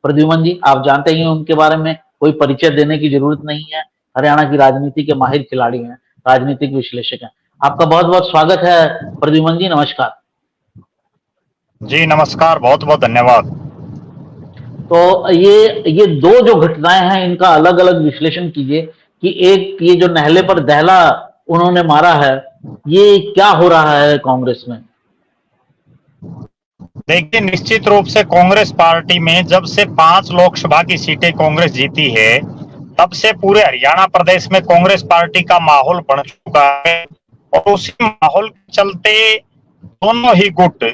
प्रद्युमन जी, आप जानते ही हैं उनके बारे में, कोई परिचय देने की जरूरत नहीं है। हरियाणा की राजनीति के माहिर खिलाड़ी हैं, राजनीतिक विश्लेषक हैं। आपका बहुत बहुत स्वागत है प्रद्युमन जी, नमस्कार। जी नमस्कार, बहुत बहुत धन्यवाद। तो ये दो जो घटनाएं हैं, इनका अलग अलग विश्लेषण कीजिए कि एक ये जो नहले पर दहला उन्होंने मारा है, ये क्या हो रहा है कांग्रेस में? देखिए, निश्चित रूप से कांग्रेस पार्टी में जब से 5 लोकसभा की सीटें कांग्रेस जीती है, तब से पूरे हरियाणा प्रदेश में कांग्रेस पार्टी का माहौल बन चुका है। और उसी माहौल के चलते दोनों ही गुट,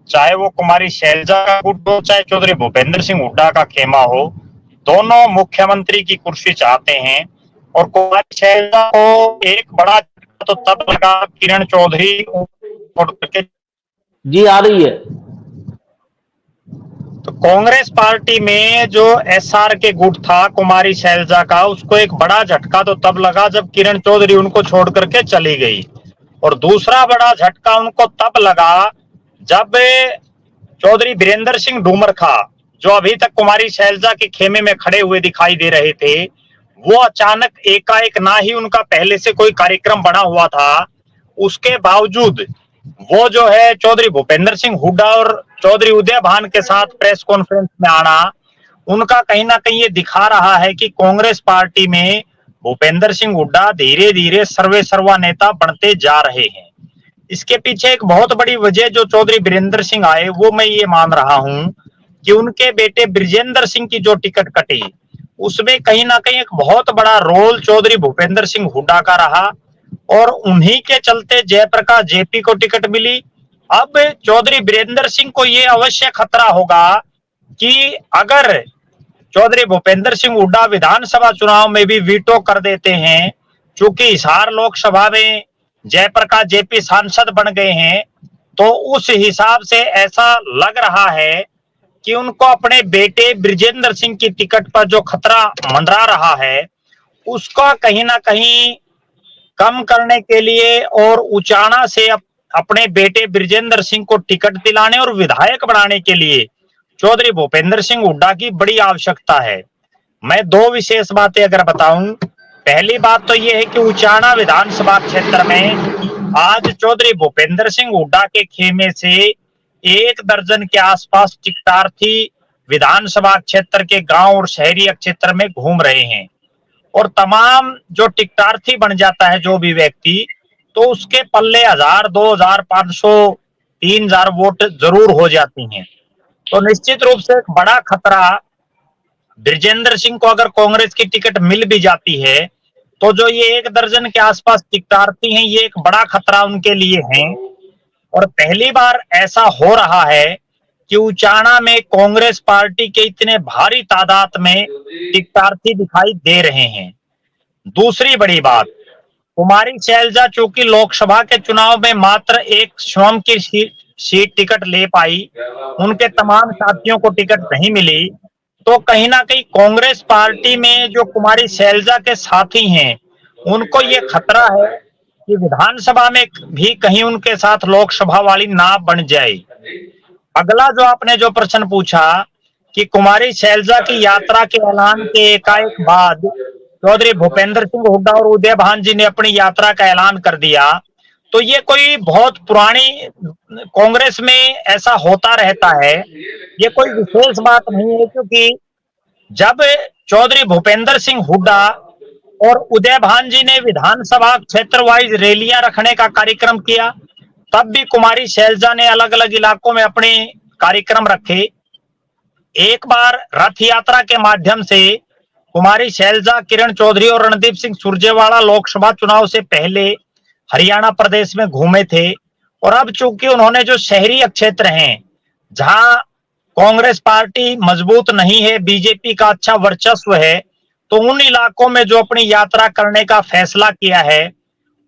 चाहे वो कुमारी शैलजा का गुट हो, चाहे चौधरी भूपेंद्र सिंह हुड्डा का खेमा हो, दोनों मुख्यमंत्री की कुर्सी चाहते हैं। और कुमारी शैलजा को एक बड़ा झटका तो तब लगा, किरण चौधरी छोड़ करके जी आ रही है। तो कांग्रेस पार्टी में जो एसआर के गुट था कुमारी शैलजा का, उसको एक बड़ा झटका तो तब लगा जब किरण चौधरी उनको छोड़ करके चली गई। और दूसरा बड़ा झटका उनको तब लगा जब चौधरी वीरेंद्र सिंह डूमरखा, जो अभी तक कुमारी शैलजा के खेमे में खड़े हुए दिखाई दे रहे थे, वो अचानक एकाएक, ना ही उनका पहले से कोई कार्यक्रम बना हुआ था, उसके बावजूद वो जो है चौधरी भूपेंद्र सिंह हुड्डा और चौधरी उदय भान के साथ प्रेस कॉन्फ्रेंस में आना, उनका कहीं ना कहीं ये दिखा रहा है कि कांग्रेस पार्टी में भूपेंद्र सिंह हुड्डा धीरे धीरे सर्वे सर्वा नेता बनते जा रहे हैं। इसके पीछे एक बहुत बड़ी वजह जो चौधरी वीरेंद्र सिंह आए, वो मैं ये मान रहा हूं कि उनके बेटे ब्रिजेंद्र सिंह की जो टिकट कटी, उसमें कहीं ना कहीं एक बहुत बड़ा रोल चौधरी भूपेंद्र सिंह हुड्डा का रहा। और उन्हीं के चलते जयप्रकाश जेपी को टिकट मिली। अब चौधरी वीरेंद्र सिंह को ये अवश्य खतरा होगा कि अगर चौधरी भूपेंद्र सिंह हुड्डा विधानसभा चुनाव में भी वीटो कर देते हैं, चूंकि हिसार लोकसभा में जयप्रकाश जेपी सांसद बन गए हैं, तो उस हिसाब से ऐसा लग रहा है कि उनको अपने बेटे ब्रिजेंद्र सिंह की टिकट पर जो खतरा मंडरा रहा है, उसका कहीं ना कहीं कम करने के लिए और उचाना से अपने बेटे ब्रिजेंद्र सिंह को टिकट दिलाने और विधायक बनाने के लिए चौधरी भूपेंद्र सिंह हुड्डा की बड़ी आवश्यकता है। मैं दो विशेष बातें अगर बताऊं, पहली बात तो यह है कि उचाना विधानसभा क्षेत्र में आज चौधरी भूपेंद्र सिंह हुड्डा के खेमे से 1 दर्जन के आसपास टिकटार्थी विधानसभा क्षेत्र के गांव और शहरी क्षेत्र में घूम रहे हैं। और तमाम जो टिकटार्थी बन जाता है जो भी व्यक्ति, तो उसके पल्ले 1000, 2000, 500, 3000 वोट जरूर हो जाती हैं। तो निश्चित रूप से एक बड़ा खतरा ब्रिजेंद्र सिंह को अगर कांग्रेस की टिकट मिल भी जाती है, तो जो ये 1 दर्जन के आसपास टिकटार्थी हैं, ये एक बड़ा खतरा उनके लिए है। और पहली बार ऐसा हो रहा है कि उचाना में कांग्रेस पार्टी के इतने भारी तादाद में टिकटार्थी दिखाई दे रहे हैं। दूसरी बड़ी बात, कुमारी शैलजा चूंकि लोकसभा के चुनाव में मात्र एक स्वयं की सीट टिकट ले पाई, उनके तमाम साथियों को टिकट नहीं मिली, तो कहीं ना कहीं कांग्रेस पार्टी में जो कुमारी शैलजा के साथी हैं, उनको ये खतरा है कि विधानसभा में भी कहीं उनके साथ लोकसभा वाली ना बन जाए। अगला जो आपने जो प्रश्न पूछा कि कुमारी शैलजा की यात्रा के ऐलान के एकाएक बाद चौधरी भूपेंद्र सिंह हुड्डा और उदय भान जी ने अपनी यात्रा का ऐलान कर दिया, तो ये कोई बहुत पुरानी कांग्रेस में ऐसा होता रहता है, ये कोई विशेष बात नहीं है। क्योंकि जब चौधरी भूपेंद्र सिंह हुड्डा और उदय भान जी ने विधानसभा क्षेत्र वाइज रैलियां रखने का कार्यक्रम किया, तब भी कुमारी शैलजा ने अलग अलग इलाकों में अपने कार्यक्रम रखे। एक बार रथ यात्रा के माध्यम से कुमारी शैलजा, किरण चौधरी और रणदीप सिंह सुरजेवाला लोकसभा चुनाव से पहले हरियाणा प्रदेश में घूमे थे। और अब चूंकि उन्होंने जो शहरी क्षेत्र हैं, जहां कांग्रेस पार्टी मजबूत नहीं है, बीजेपी का अच्छा वर्चस्व है, तो उन इलाकों में जो अपनी यात्रा करने का फैसला किया है,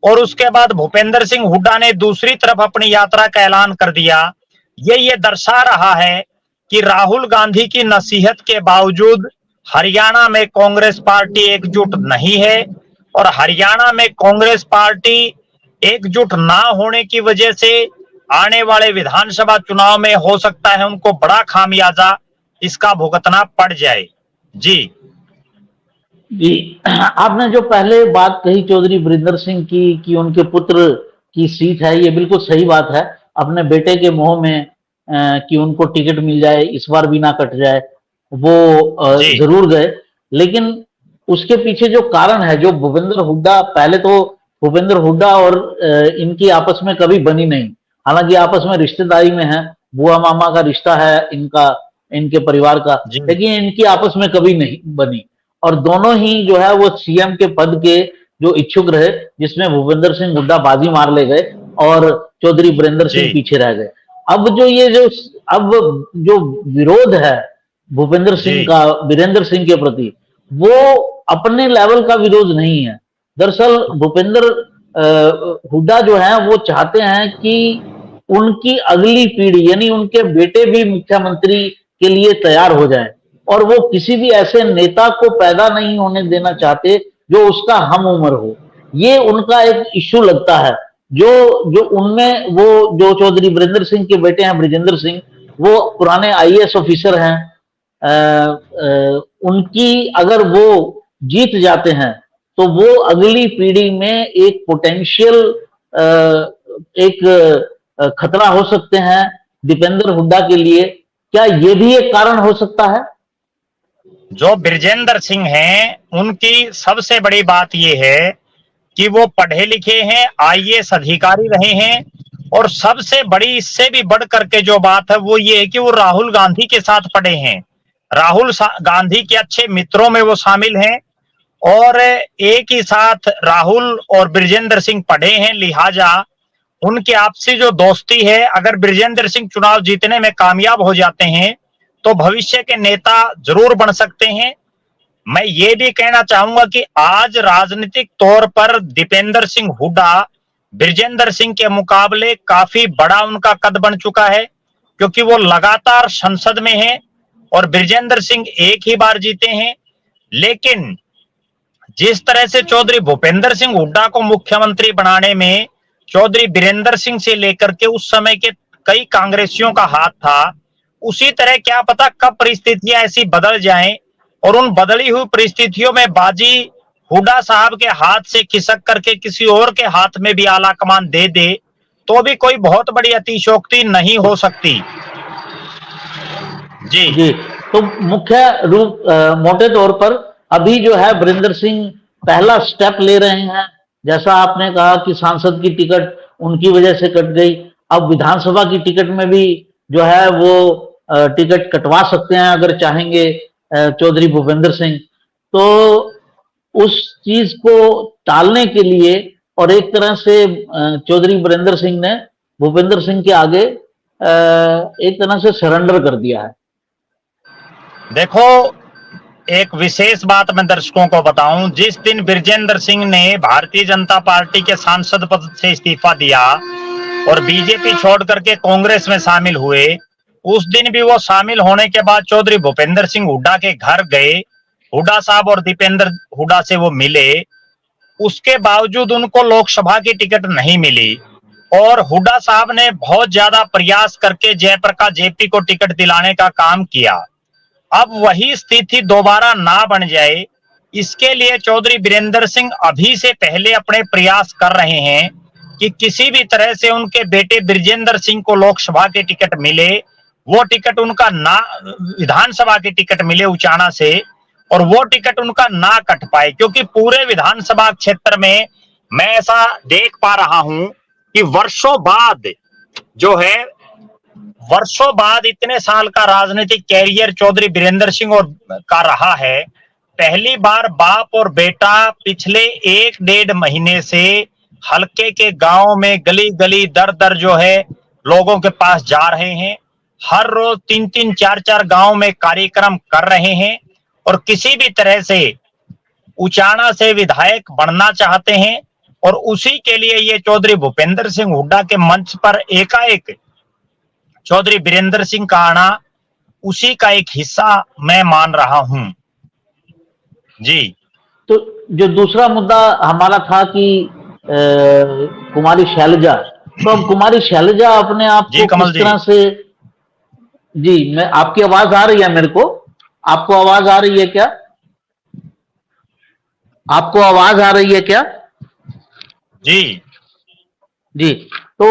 और उसके बाद भूपेंद्र सिंह हुड्डा ने दूसरी तरफ अपनी यात्रा का ऐलान कर दिया, ये दर्शा रहा है कि राहुल गांधी की नसीहत के बावजूद हरियाणा में कांग्रेस पार्टी एकजुट नहीं है। और हरियाणा में कांग्रेस पार्टी एकजुट ना होने की वजह से आने वाले विधानसभा चुनाव में हो सकता है उनको बड़ा खामियाजा इसका भुगतना पड़ जाए। जी जी, आपने जो पहले बात कही चौधरी वीरेंद्र सिंह की कि उनके पुत्र की सीट है, ये बिल्कुल सही बात है। अपने बेटे के मोह में कि उनको टिकट मिल जाए, इस बार भी ना कट जाए, वो जी जरूर गए। लेकिन उसके पीछे जो कारण है, जो भूपेंद्र हुड्डा, पहले तो भूपेंद्र हुड्डा और इनकी आपस में कभी बनी नहीं। हालांकि आपस में रिश्तेदारी में है, बुआ मामा का रिश्ता है इनका, इनके परिवार का, जी लेकिन इनकी आपस में कभी नहीं बनी। और दोनों ही जो है वो सीएम के पद के जो इच्छुक रहे, जिसमें भूपेंद्र सिंह हुड्डा बाजी मार ले गए और चौधरी वीरेंद्र जी सिंह पीछे रह गए। अब जो ये जो अब जो विरोध है भूपेंद्र जी सिंह का वीरेंद्र सिंह के प्रति, वो अपने लेवल का विरोध नहीं है। दरअसल भूपेंद्र हुड्डा जो है वो चाहते हैं कि उनकी अगली पीढ़ी यानी उनके बेटे भी मुख्यमंत्री के लिए तैयार हो जाए, और वो किसी भी ऐसे नेता को पैदा नहीं होने देना चाहते जो उसका हम उम्र हो। ये उनका एक इश्यू लगता है। जो जो उनमें वो जो चौधरी वीरेंद्र सिंह के बेटे हैं ब्रिजेंद्र सिंह, वो पुराने आईएएस ऑफिसर हैं। उनकी अगर वो जीत जाते हैं तो वो अगली पीढ़ी में एक पोटेंशियल एक खतरा हो सकते हैं दीपेंद्र हुड्डा के लिए। क्या ये भी एक कारण हो सकता है? जो ब्रिजेंद्र सिंह हैं, उनकी सबसे बड़ी बात यह है कि वो पढ़े लिखे हैं, आईएएस अधिकारी रहे हैं, और सबसे बड़ी, इससे भी बढ़ करके जो बात है वो ये है कि वो राहुल गांधी के साथ पढ़े हैं। राहुल गांधी के अच्छे मित्रों में वो शामिल हैं, और एक ही साथ राहुल और ब्रिजेंद्र सिंह पढ़े हैं, लिहाजा उनकी आपसी जो दोस्ती है, अगर ब्रिजेंद्र सिंह चुनाव जीतने में कामयाब हो जाते हैं तो भविष्य के नेता जरूर बन सकते हैं। मैं ये भी कहना चाहूंगा कि आज राजनीतिक तौर पर दीपेंद्र सिंह हुड्डा ब्रिजेंद्र सिंह के मुकाबले काफी बड़ा उनका कद बन चुका है, क्योंकि वो लगातार संसद में हैं और ब्रिजेंद्र सिंह एक ही बार जीते हैं। लेकिन जिस तरह से चौधरी भूपेंद्र सिंह हुड्डा को मुख्यमंत्री बनाने में चौधरी बीरेंद्र सिंह से लेकर के उस समय के कई कांग्रेसियों का हाथ था, उसी तरह क्या पता कब परिस्थितियां ऐसी बदल जाएं और उन बदली हुई परिस्थितियों में बाजी हुड्डा साहब के हाथ से खिसक करके किसी और के हाथ में भी आला कमान दे दे, तो भी कोई बहुत बड़ी अतिशयोक्ति नहीं हो सकती। जी जी, तो मुख्य रूप मोटे तौर पर अभी जो है वीरेंद्र सिंह पहला स्टेप ले रहे हैं। जैसा आपने कहा कि सांसद की टिकट उनकी वजह से कट गई, अब विधानसभा की टिकट में भी जो है वो टिकट कटवा सकते हैं अगर चाहेंगे चौधरी भूपेंद्र सिंह। तो उस चीज को टालने के लिए और एक तरह से चौधरी वीरेंद्र सिंह ने भूपेंद्र सिंह के आगे एक तरह से सरेंडर कर दिया है। देखो, एक विशेष बात मैं दर्शकों को बताऊं, जिस दिन ब्रिजेंद्र सिंह ने भारतीय जनता पार्टी के सांसद पद से इस्तीफा दिया और बीजेपी छोड़ करके कांग्रेस में शामिल हुए, उस दिन भी वो शामिल होने के बाद चौधरी भूपेंद्र सिंह हुड्डा के घर गए, हुड्डा साहब और दीपेंद्र हुड्डा से वो मिले। उसके बावजूद उनको लोकसभा की टिकट नहीं मिली और हुड्डा साहब ने बहुत ज्यादा प्रयास करके जयप्रकाश जेपी को टिकट दिलाने का काम किया। अब वही स्थिति दोबारा ना बन जाए, इसके लिए चौधरी बीरेंद्र सिंह अभी से पहले अपने प्रयास कर रहे हैं कि किसी भी तरह से उनके बेटे ब्रिजेंद्र सिंह को लोकसभा की टिकट मिले, वो टिकट उनका ना, विधानसभा की टिकट मिले उचाना से, और वो टिकट उनका ना कट पाए। क्योंकि पूरे विधानसभा क्षेत्र में मैं ऐसा देख पा रहा हूं कि वर्षों बाद जो है, वर्षों बाद इतने साल का राजनीतिक कैरियर चौधरी बीरेंद्र सिंह और का रहा है, पहली बार बाप और बेटा पिछले 1-1.5 महीने से हल्के के गांव में गली गली दर दर जो है लोगों के पास जा रहे हैं। हर रोज 3-3, 4-4 गांव में कार्यक्रम कर रहे हैं और किसी भी तरह से उचाना से विधायक बनना चाहते हैं। और उसी के लिए ये चौधरी भूपेंद्र सिंह हुड्डा के मंच पर एकाएक चौधरी बीरेंद्र सिंह का आना, उसी का एक हिस्सा मैं मान रहा हूं। जी, तो जो दूसरा मुद्दा हमारा था कि कुमारी शैलजा, तो अब कुमारी शैलजा अपने आप जी को कमल किस तरह से जी, मैं आपकी आवाज आ रही है मेरे को। आपको आवाज आ रही है क्या? आपको आवाज आ रही है क्या? जी जी। तो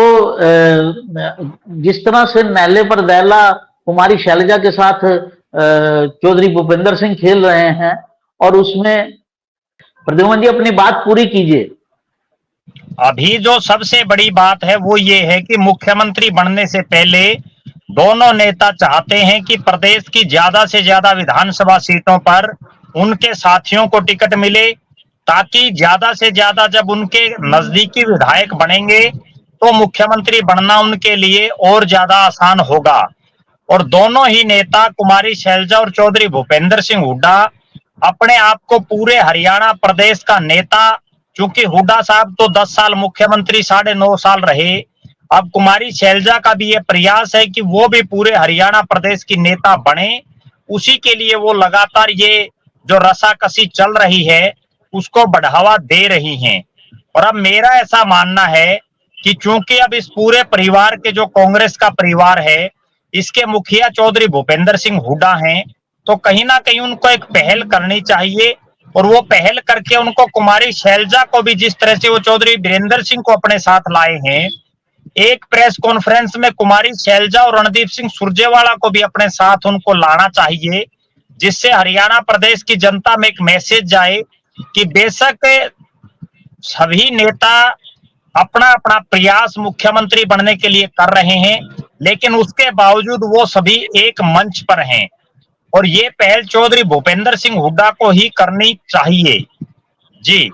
जिस तरह से नहले पर दहला कुमारी शैलजा के साथ चौधरी भूपेंद्र सिंह खेल रहे हैं, और उसमें प्रद्युमन जी अपनी बात पूरी कीजिए। अभी जो सबसे बड़ी बात है वो ये है कि मुख्यमंत्री बनने से पहले दोनों नेता चाहते हैं कि प्रदेश की ज्यादा से ज्यादा विधानसभा सीटों पर उनके साथियों को टिकट मिले, ताकि ज्यादा से ज्यादा जब उनके नजदीकी विधायक बनेंगे तो मुख्यमंत्री बनना उनके लिए और ज्यादा आसान होगा। और दोनों ही नेता कुमारी शैलजा और चौधरी भूपेंद्र सिंह हुड्डा अपने आप को पूरे हरियाणा प्रदेश का नेता, चूंकि हुड्डा साहब तो 10 साल मुख्यमंत्री 9.5 साल रहे, अब कुमारी शैलजा का भी ये प्रयास है कि वो भी पूरे हरियाणा प्रदेश की नेता बने। उसी के लिए वो लगातार ये जो रसाकसी चल रही है उसको बढ़ावा दे रही हैं। और अब मेरा ऐसा मानना है कि चूंकि अब इस पूरे परिवार के जो कांग्रेस का परिवार है, इसके मुखिया चौधरी भूपेंद्र सिंह हुड्डा हैं, तो कहीं ना कहीं उनको एक पहल करनी चाहिए। और वो पहल करके उनको कुमारी शैलजा को भी, जिस तरह से वो चौधरी वीरेंद्र सिंह को अपने साथ लाए हैं, एक प्रेस कॉन्फ्रेंस में कुमारी शैलजा और रणदीप सिंह सुरजेवाला को भी अपने साथ उनको लाना चाहिए, जिससे हरियाणा प्रदेश की जनता में एक मैसेज जाए कि बेशक सभी नेता अपना अपना प्रयास मुख्यमंत्री बनने के लिए कर रहे हैं, लेकिन उसके बावजूद वो सभी एक मंच पर हैं। और ये पहल चौधरी भूपेंद्र सिंह हुड्डा को ही करनी चाहिए। जी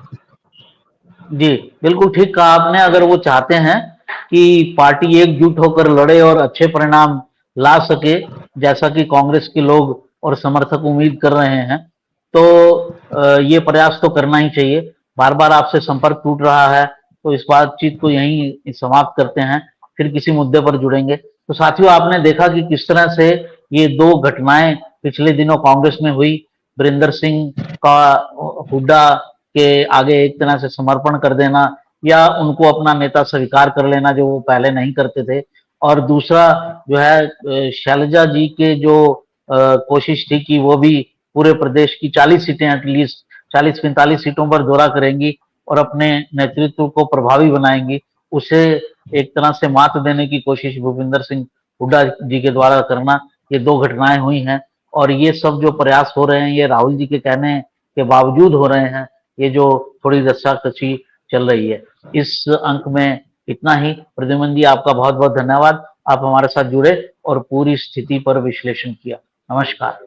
जी, बिल्कुल ठीक कहा आपने। अगर वो चाहते हैं कि पार्टी एकजुट होकर लड़े और अच्छे परिणाम ला सके, जैसा कि कांग्रेस के लोग और समर्थक उम्मीद कर रहे हैं, तो ये प्रयास तो करना ही चाहिए। बार बार आपसे संपर्क टूट रहा है, तो इस बातचीत को यहीं समाप्त करते हैं, फिर किसी मुद्दे पर जुड़ेंगे। तो साथियों, आपने देखा कि किस तरह से ये दो घटनाएं पिछले दिनों कांग्रेस में हुई। वीरेंद्र सिंह का हुड्डा के आगे एक तरह से समर्पण कर देना, या उनको अपना नेता स्वीकार कर लेना जो वो पहले नहीं करते थे। और दूसरा जो है, शैलजा जी के जो कोशिश थी कि वो भी पूरे प्रदेश की 40 सीटें, एटलीस्ट 40-45 सीटों पर दौरा करेंगी और अपने नेतृत्व को प्रभावी बनाएंगी, उसे एक तरह से मात देने की कोशिश भूपिंदर सिंह हुड्डा जी के द्वारा करना, ये दो घटनाएं हुई हैं। और ये सब जो प्रयास हो रहे हैं, ये राहुल जी के कहने के बावजूद हो रहे हैं। ये जो थोड़ी रस्साकसी चल रही है। इस अंक में इतना ही। प्रद्युमन जी, आपका बहुत बहुत धन्यवाद। आप हमारे साथ जुड़े और पूरी स्थिति पर विश्लेषण किया। नमस्कार।